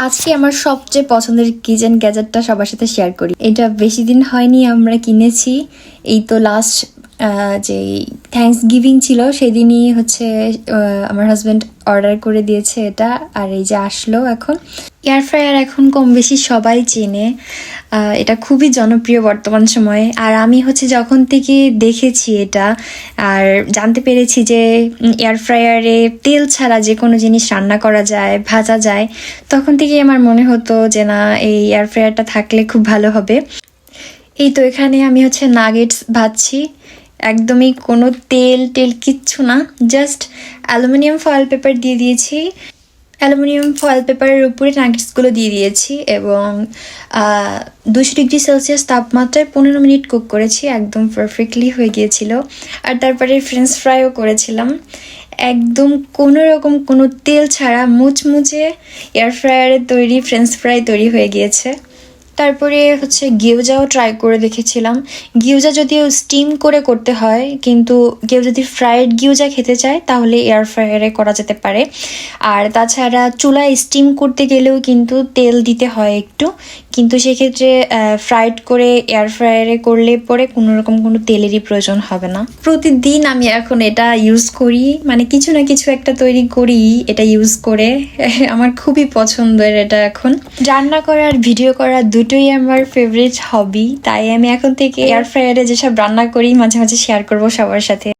আজকে আমার সবচেয়ে পছন্দের কিচেন গ্যাজেটটা সবার সাথে শেয়ার করি। এটা বেশি দিন হয়নি আমরা কিনেছি, এই তো লাস্ট যে থ্যাঙ্কস গিভিং ছিল সেদিনই হচ্ছে আমার হাজব্যান্ড অর্ডার করে দিয়েছে এটা, আর এই যে আসলো। এখন এয়ার ফ্রায়ার এখন কম বেশি সবাই চেনে, এটা খুবই জনপ্রিয় বর্তমান সময়ে। আর আমি হচ্ছে যখন থেকে দেখেছি এটা আর জানতে পেরেছি যে এয়ার ফ্রায়ারে তেল ছাড়া যে কোনো জিনিস রান্না করা যায়, ভাজা যায়, তখন থেকেই আমার মনে হতো যে না, এই এয়ার ফ্রায়ারটা থাকলে খুব ভালো হবে। এই তো এখানে আমি হচ্ছে নাগেটস ভাজছি, একদমই কোনো তেল টেল কিচ্ছু না, জাস্ট অ্যালুমিনিয়াম ফয়েল পেপার দিয়ে দিয়েছি। অ্যালুমিনিয়াম ফয়েল পেপারের উপরে নাগেটসগুলো দিয়ে দিয়েছি এবং 200 ডিগ্রি সেলসিয়াস তাপমাত্রায় 15 মিনিট কুক করেছি, একদম পারফেক্টলি হয়ে গিয়েছিল। আর তারপরে ফ্রেঞ্চ ফ্রাইও করেছিলাম, একদম কোনো রকম কোনো তেল ছাড়া মুচমুচে এয়ার ফ্রায়ারে তৈরি ফ্রেঞ্চ ফ্রাই তৈরি হয়ে গিয়েছে। তারপরে হচ্ছে গিউজাও ট্রাই করে দেখেছিলাম। গিউজা যদিও স্টিম করে করতে হয়, কিন্তু কেউ যদি ফ্রাইড গিউজা খেতে চায় তাহলে এয়ার ফ্রায়ারে করা যেতে পারে। আর তাছাড়া চুলায় স্টিম করতে গেলেও কিন্তু তেল দিতে হয় একটু, কিন্তু সেক্ষেত্রে ফ্রাইড করে এয়ার ফ্রায়ারে করলে পরে কোনো রকম কোনো তেলেরই প্রয়োজন হবে না। প্রতিদিন আমি এখন এটা ইউজ করি, মানে কিছু না কিছু একটা তৈরি করি এটা ইউজ করে। আমার খুবই পছন্দের এটা। এখন রান্না করা আর ভিডিও করা দুটোই আমার ফেভারিট হবি, তাই আমি এখন থেকে এয়ার ফ্রায়ারে যেসব রান্না করি মাঝে মাঝে শেয়ার করবো সবার সাথে।